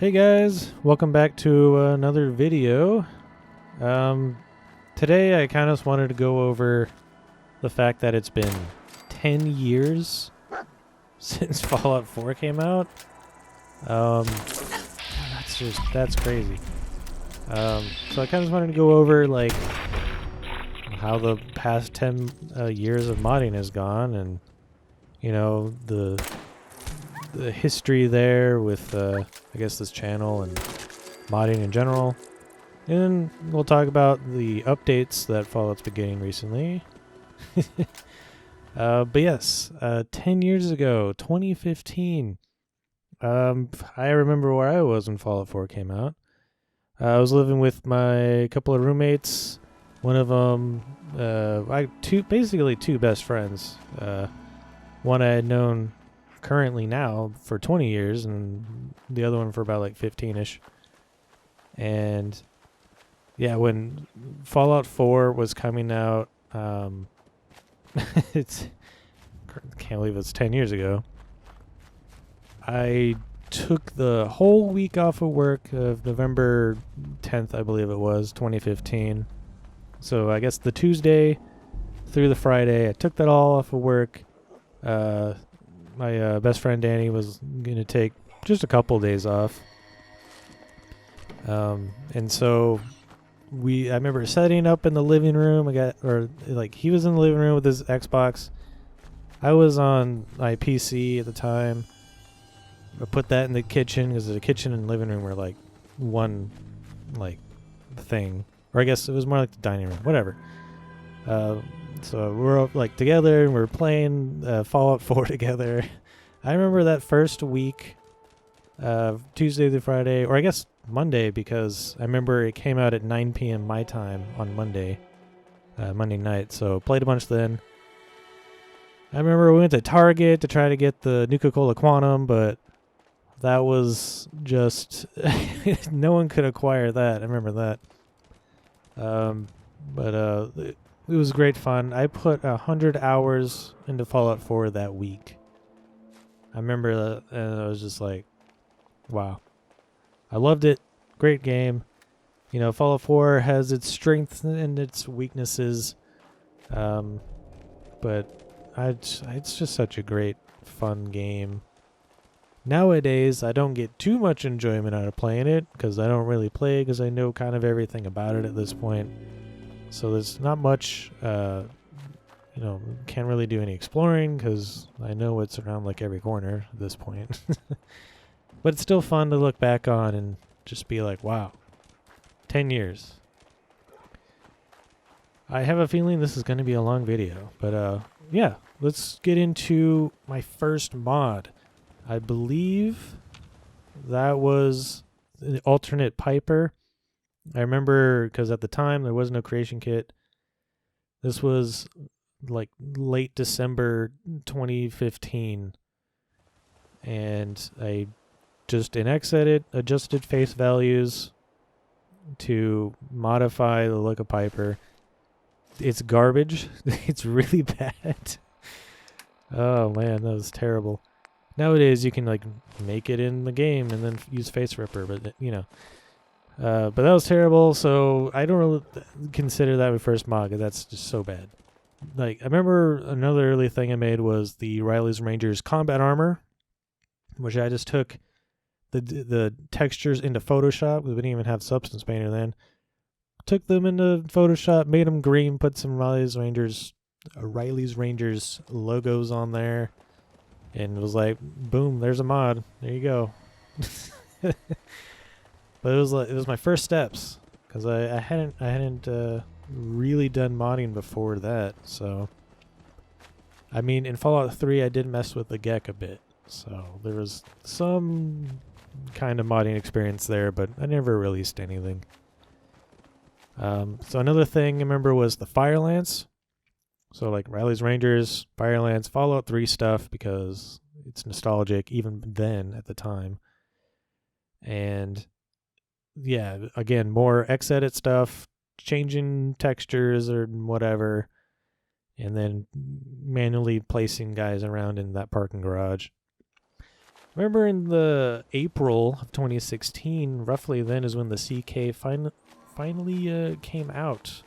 Hey guys, welcome back to another video. Today I kind of just wanted to go over the fact that it's been 10 years since Fallout 4 came out. That's crazy. So I kind of just wanted to go over like how the past 10 years of modding has gone, and you know the history there with I guess this channel and modding in general. And we'll talk about the updates that Fallout's been getting recently. But yes, 10 years ago, 2015, I remember where I was when Fallout 4 came out. I was living with my couple of roommates. One of them, basically two best friends. One I had known currently now for 20 years, and the other one for about like 15-ish. And yeah, when Fallout 4 was coming out, it's can't believe it's 10 years ago. I took the whole week off of work of November 10th, I believe it was, 2015. So I guess the Tuesday through the Friday, I took that all off of work. My best friend Danny was going to take just a couple days off. And so I remember setting up in the living room. He was in the living room with his Xbox. I was on my PC at the time. I put that in the kitchen because the kitchen and living room were like one thing, or I guess it was more like the dining room, whatever. So we're like together and we're playing Fallout 4 together. I remember that first week, Tuesday through Friday, or I guess Monday, because I remember it came out at 9 p.m. my time on Monday night. So played a bunch then. I remember we went to Target to try to get the Nuka-Cola Quantum, but that was just no one could acquire that. I remember that. But it was great fun. I put 100 hours into Fallout 4 that week. I remember that, and I was just like, wow. I loved it. Great game. You know, Fallout 4 has its strengths and its weaknesses. But it's just such a great, fun game. Nowadays, I don't get too much enjoyment out of playing it because I don't really play because I know kind of everything about it at this point. So there's not much, can't really do any exploring because I know what's around like every corner at this point. But it's still fun to look back on and just be like, wow, 10 years. I have a feeling this is going to be a long video, but yeah, let's get into my first mod. I believe that was the alternate Piper. I remember because at the time there was no creation kit. This was like late December 2015. And I just in Xedit adjusted face values to modify the look of Piper. It's garbage. It's really bad. Oh man, that was terrible. Nowadays you can like make it in the game and then use Face Ripper, but you know. But that was terrible, so I don't really consider that my first mod, 'cause that's just so bad. Like, I remember another early thing I made was the Riley's Rangers combat armor, which I just took the textures into Photoshop. We didn't even have Substance Painter then. Took them into Photoshop, made them green, put some Riley's Rangers logos on there, and it was like, boom, there's a mod. There you go. But it was my first steps because I hadn't really done modding before that. So I mean, in Fallout 3 I did mess with the Gek a bit, so there was some kind of modding experience there, but I never released anything. So another thing I remember was the Fire Lance. So like Riley's Rangers, Fire Lance, Fallout 3 stuff because it's nostalgic even then at the time. And yeah, again, more Xedit stuff, changing textures or whatever, and then manually placing guys around in that parking garage. Remember in the April of 2016, roughly then is when the CK finally came out.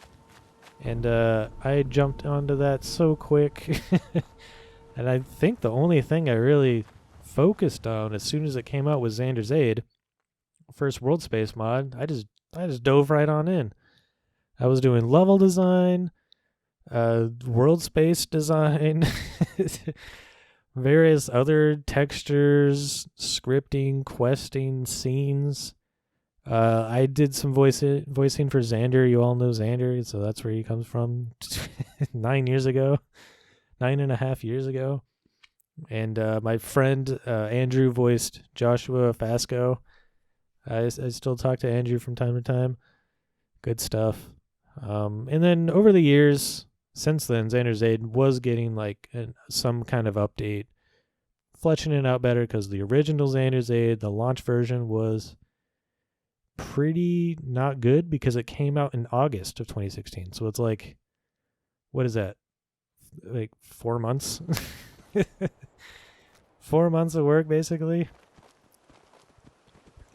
And I jumped onto that so quick. And I think the only thing I really focused on as soon as it came out was Xander's Aid, first world space mod. I just dove right on in. I was doing level design, world space design, various other textures, scripting, questing, scenes. I did some voicing for Xander. You all know Xander, so that's where he comes from. 9 and a half years ago. And my friend Andrew voiced Joshua Fasco. I still talk to Andrew from time to time. Good stuff. And then over the years, since then, Xander's Aid was getting like some kind of update, fleshing it out better because the original Xander's Aid, the launch version, was pretty not good because it came out in August of 2016. So it's like, what is that? Like 4 months? 4 months of work, basically.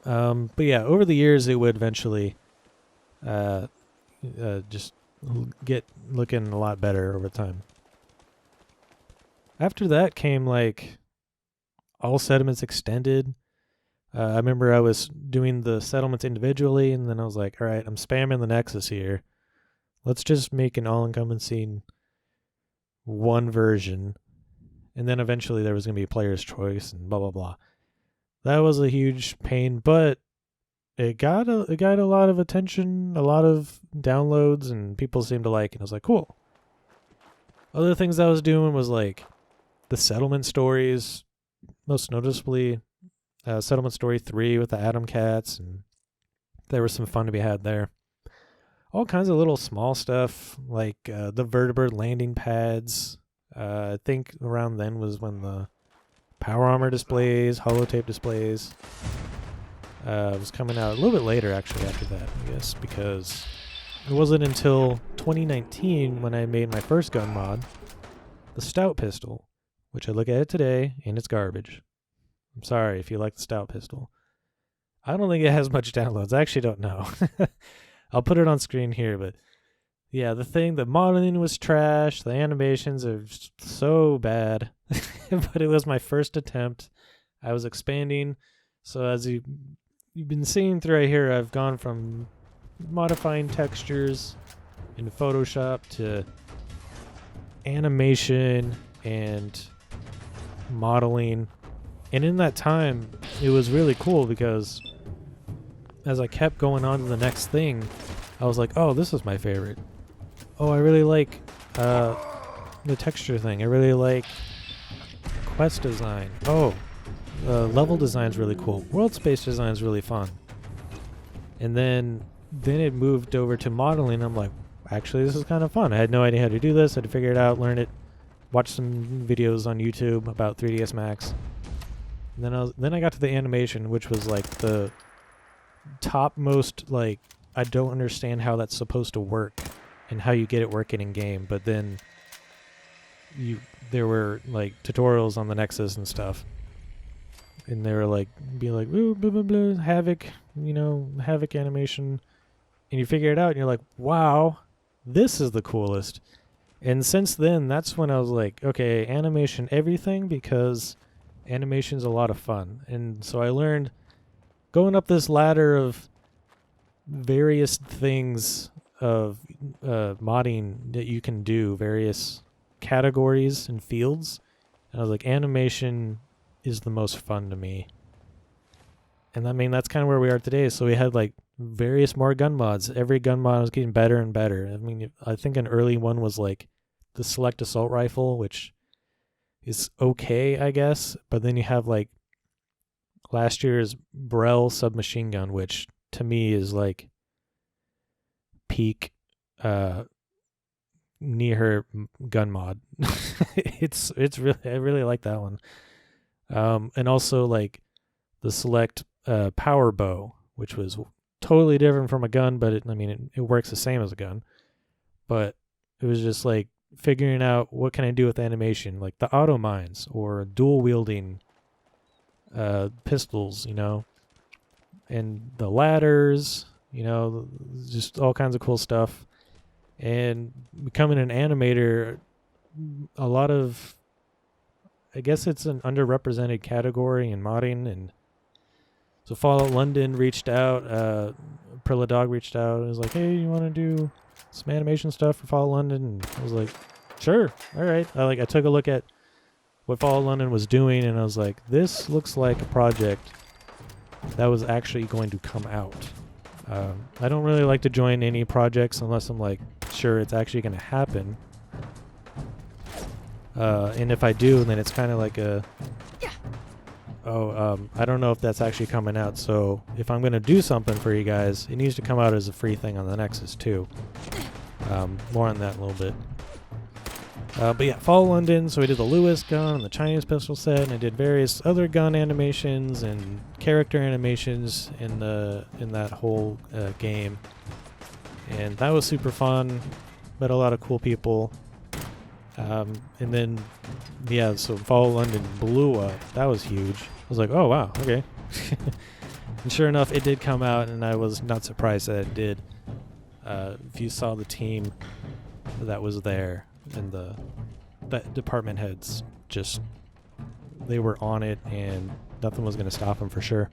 But yeah, over the years, it would eventually just get looking a lot better over time. After that came like all settlements extended. I remember I was doing the settlements individually, and then I was like, all right, I'm spamming the Nexus here. Let's just make an all-encompassing one version. And then eventually there was going to be a player's choice and blah, blah, blah. That was a huge pain, but it got a lot of attention, a lot of downloads, and people seemed to like it. I was like, cool. Other things I was doing was like the settlement stories, most noticeably Settlement Story 3 with the Atom Cats, and there was some fun to be had there. All kinds of little small stuff, like the vertebrate landing pads. I think around then was when the power armor displays, holotape displays was coming out a little bit later, actually, after that, I guess, because it wasn't until 2019 when I made my first gun mod, the Stout Pistol, which I look at it today, and it's garbage. I'm sorry if you like the Stout Pistol. I don't think it has much downloads. I actually don't know. I'll put it on screen here, but yeah, the modeling was trash. The animations are so bad, but it was my first attempt. I was expanding. So as you've been seeing through right here, I've gone from modifying textures in Photoshop to animation and modeling. And in that time, it was really cool because as I kept going on to the next thing, I was like, oh, this is my favorite. Oh, I really like the texture thing. I really like quest design. Oh, level design's really cool. World space design's really fun. And then it moved over to modeling. I'm like, actually, this is kind of fun. I had no idea how to do this. I had to figure it out, learn it, watch some videos on YouTube about 3ds Max. And then I got to the animation, which was like the topmost, like, I don't understand how that's supposed to work and how you get it working in game. But then there were like tutorials on the Nexus and stuff, and they were like, be like, blah, blah, blah, blah, Havoc, Havoc animation, and you figure it out, and you're like, wow, this is the coolest. And since then, that's when I was like, okay, animation everything, because animation's a lot of fun. And so I learned going up this ladder of various things of modding that you can do, various categories and fields. And I was like, animation is the most fun to me. And I mean, that's kind of where we are today. So we had like various more gun mods. Every gun mod was getting better and better. I mean, I think an early one was like the Select Assault Rifle, which is okay, I guess. But then you have like last year's Brel submachine gun, which to me is like peak near gun mod. it's really, I really like that one. And also like the Select power bow, which was totally different from a gun, but it works the same as a gun. But it was just like figuring out what can I do with animation, like the auto mines or dual wielding pistols, and the ladders, just all kinds of cool stuff. And becoming an animator, a lot of, I guess it's an underrepresented category in modding. And so Fallout London reached out, Prilla Dog reached out and was like, hey, you want to do some animation stuff for Fallout London? And I was like, sure, all right. I took a look at what Fallout London was doing, and I was like, this looks like a project that was actually going to come out. I don't really like to join any projects unless I'm like sure it's actually going to happen. And if I do, then it's kind of like I don't know if that's actually coming out. So if I'm going to do something for you guys, it needs to come out as a free thing on the Nexus too. More on that in a little bit. But yeah, Fall London, so we did the Lewis gun and the Chinese pistol set, and I did various other gun animations and character animations in that whole game. And that was super fun, met a lot of cool people. And then, yeah, so Fall London blew up. That was huge. I was like, oh wow, okay. And sure enough, it did come out, and I was not surprised that it did. If you saw the team that was there, and the department heads, just they were on it, and nothing was going to stop them for sure.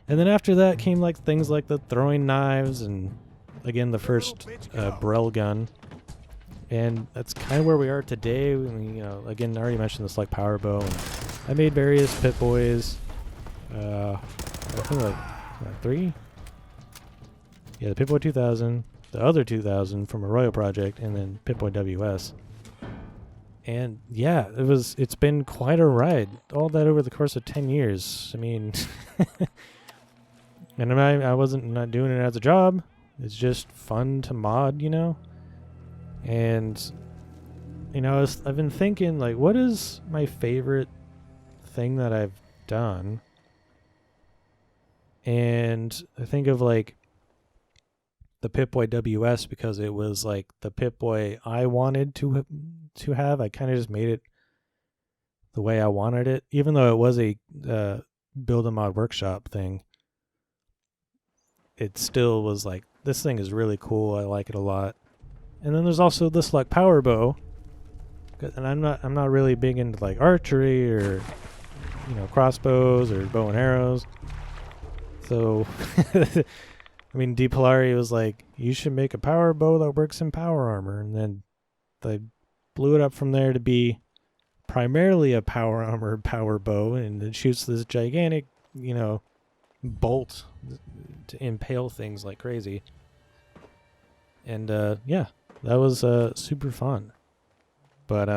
And then after that came like things like the throwing knives, and again the first Brel gun, and that's kind of where we are today. Again, I already mentioned this like power bow, and I made various Pit Boys. I think like 3. Yeah, the Pit Boy 2000. The other 2000 from Arroyo Project, and then Pip-Boy WS. And yeah, it's been quite a ride. All that over the course of 10 years. I mean, and I wasn't not doing it as a job. It's just fun to mod, And I've been thinking like, what is my favorite thing that I've done? And I think of like the Pip-Boy WS, because it was like the Pip-Boy I wanted to have. I kind of just made it the way I wanted it, even though it was a build a mod workshop thing. It still was like, this thing is really cool. I like it a lot. And then there's also the Slug Power Bow, and I'm not really big into like archery or crossbows or bow and arrows. So I mean, DePolari was like, you should make a power bow that works in power armor. And then they blew it up from there to be primarily a power armor power bow. And it shoots this gigantic, bolt to impale things like crazy. And yeah, that was super fun. But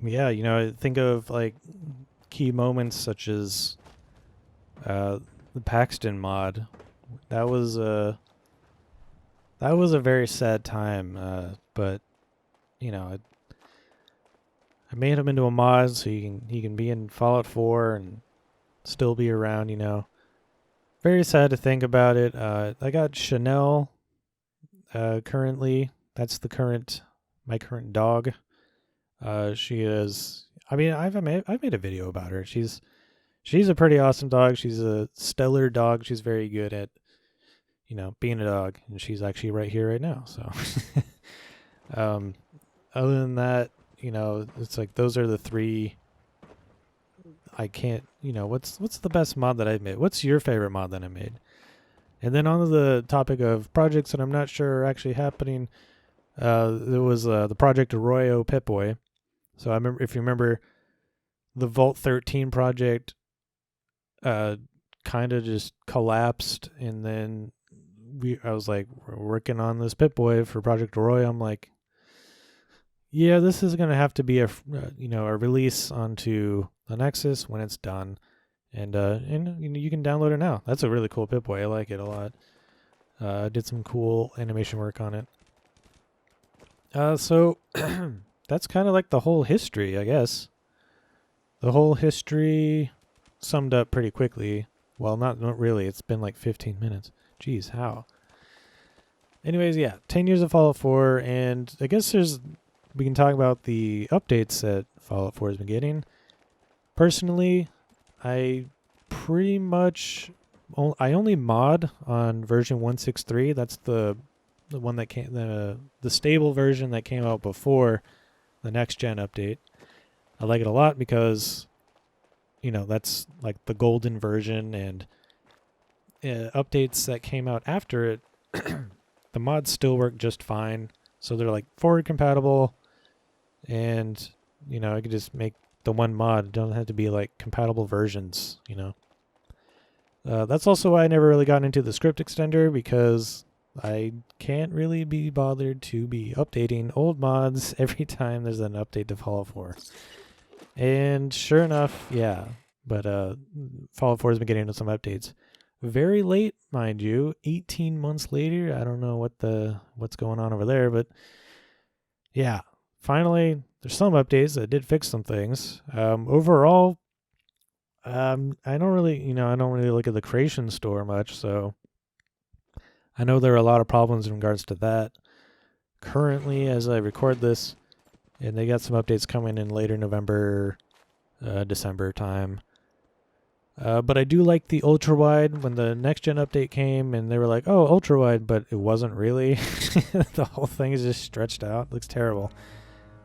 yeah, I think of like key moments such as the Paxton mod. That was a very sad time, but I made him into a mod so he can be in Fallout 4 and still be around. Very sad to think about it. I got Chanel currently. That's my current dog. She is. I mean, I've made a video about her. She's a pretty awesome dog. She's a stellar dog. She's very good at, being a dog, and she's actually right here right now. So, other than that, it's like those are the 3. I can't, what's the best mod that I've made? What's your favorite mod that I made? And then on to the topic of projects that I'm not sure are actually happening. There was the Project Arroyo Pip-Boy. So if you remember, the Vault 13 project kind of just collapsed, and then I was like, we're working on this Pip-Boy for Project Arroyo. I'm like, yeah, this is gonna have to be a release onto the Nexus when it's done, and you can download it now. That's a really cool Pip-Boy. I like it a lot. I did some cool animation work on it. So that's kind of like the whole history, I guess. The whole history summed up pretty quickly. Well, not really. It's been like 15 minutes. Jeez, how? Anyways, yeah, 10 years of Fallout 4, and I guess we can talk about the updates that Fallout 4 has been getting. Personally, I pretty much I only mod on version 163. That's the one that came the stable version that came out before the next gen update. I like it a lot because that's like the golden version, and updates that came out after it, the mods still work just fine. So they're like forward compatible, and I could just make the one mod. It doesn't have to be like compatible versions. That's also why I never really got into the script extender, because I can't really be bothered to be updating old mods every time there's an update to Fallout 4. And sure enough, yeah. But Fallout 4 has been getting into some updates. Very late, mind you, 18 months later. I don't know what's going on over there, but yeah, finally there's some updates that did fix some things. Overall, I don't really look at the creation store much, so I know there are a lot of problems in regards to that currently as I record this, and they got some updates coming in later November, December time. But I do like the ultra wide. When the next gen update came and they were like, oh, ultra wide, but it wasn't really. The whole thing is just stretched out. It looks terrible.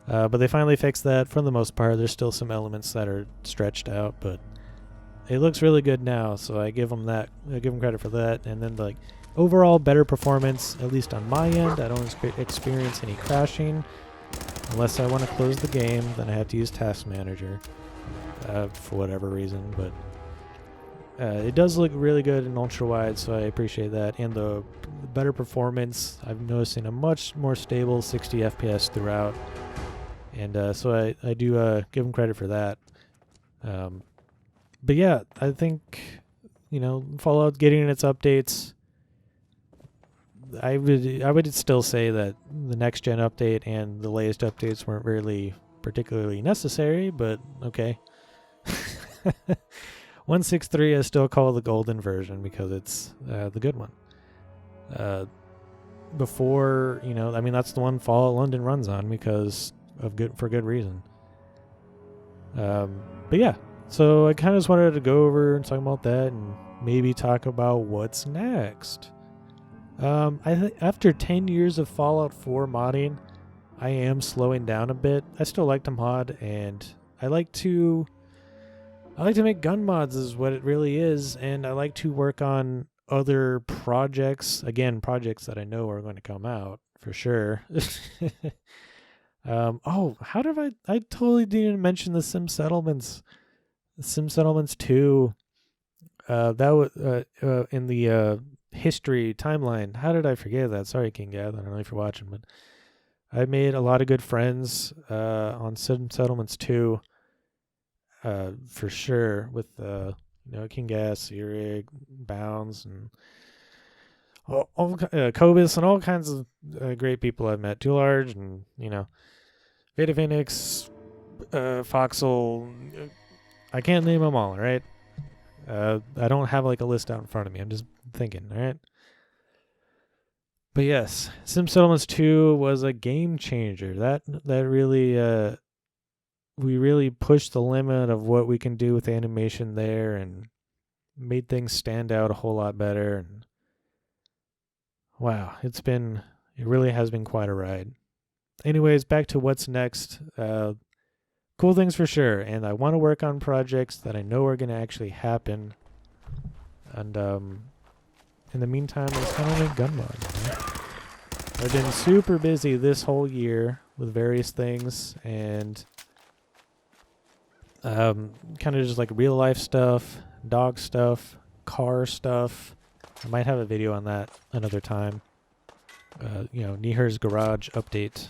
But they finally fixed that for the most part. There's still some elements that are stretched out, but it looks really good now. So I give them that. I give them credit for that. And then like overall better performance, at least on my end. I don't experience any crashing. Unless I want to close the game, then I have to use Task Manager for whatever reason, but it does look really good in ultra wide, so I appreciate that. And the better performance, I'm noticing a much more stable 60 FPS throughout, and so I do give them credit for that. But yeah, I think Fallout getting its updates. I would still say that the next gen update and the latest updates weren't really particularly necessary, but okay. 163 I still call the golden version because it's the good one. Before, that's the one Fallout London runs on because of good reason. But yeah, so I kind of just wanted to go over and talk about that and maybe talk about what's next. I think after 10 years of Fallout 4 modding, I am slowing down a bit. I still like to mod, and I like to make gun mods is what it really is, and I like to work on other projects. Again, projects that I know are going to come out for sure. How did I totally didn't mention the Sim Settlements. Sim Settlements 2. That was in the history timeline. How did I forget that? Sorry, King Gath. I don't know if you're watching, but I made a lot of good friends on Sim Settlements 2. For sure, with King Gas, Erig, Bounds, and Cobus, and all kinds of great people I've met. Too Large, and Veda Phoenix, Foxel. I can't name them all, right? I don't have like a list out in front of me. I'm just thinking, all right? But yes, Sim Settlements 2 was a game changer. That really we really pushed the limit of what we can do with animation there and made things stand out a whole lot better. And wow, it really has been quite a ride. Anyways, back to what's next. Cool things for sure, and I want to work on projects that I know are going to actually happen. And in the meantime, I just kind of make gun mods. I've been super busy this whole year with various things, and kind of just like real life stuff, dog stuff, car stuff. I might have a video on that another time. Nihir's garage update.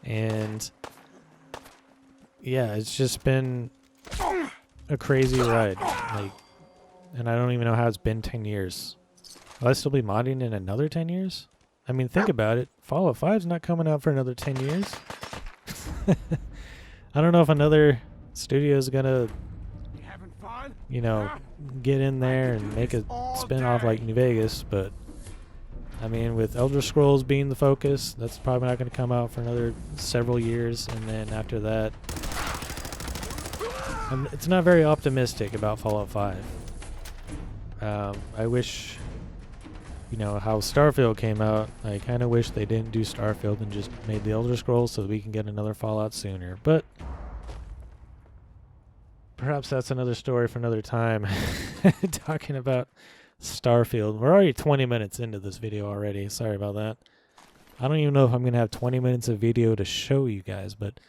And yeah, it's just been a crazy ride. And I don't even know how it's been 10 years. Will I still be modding in another 10 years? I mean, think about it. Fallout 5's not coming out for another 10 years. I don't know if another studio is gonna, get in there and make a spin-off like New Vegas, but I mean, with Elder Scrolls being the focus, that's probably not going to come out for another several years, and then after that, It's not very optimistic about Fallout 5. I wish, how Starfield came out. I kind of wish they didn't do Starfield and just made the Elder Scrolls so that we can get another Fallout sooner. But perhaps that's another story for another time. Talking about Starfield. We're already 20 minutes into this video already. Sorry about that. I don't even know if I'm going to have 20 minutes of video to show you guys, but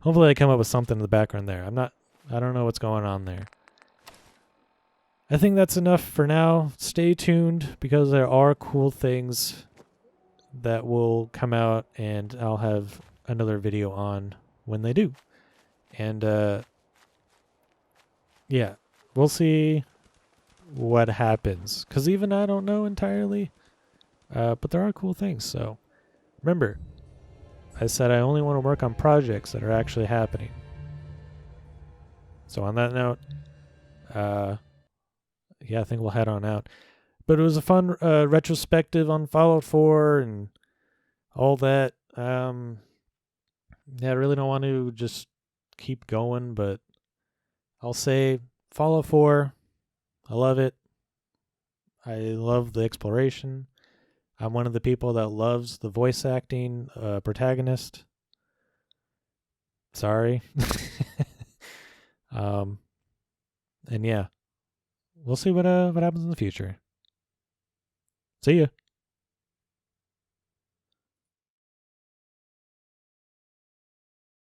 hopefully I come up with something in the background there. I don't know what's going on there. I think that's enough for now. Stay tuned because there are cool things that will come out and I'll have another video on when they do. And yeah, we'll see what happens because even I don't know entirely. But there are cool things. So remember, I said I only want to work on projects that are actually happening. So on that note, yeah, I think we'll head on out. But it was a fun retrospective on Fallout 4 and all that. Yeah, I really don't want to just keep going, but I'll say Fallout 4, I love it. I love the exploration. I'm one of the people that loves the voice acting protagonist. Sorry. And yeah, we'll see what happens in the future. See ya.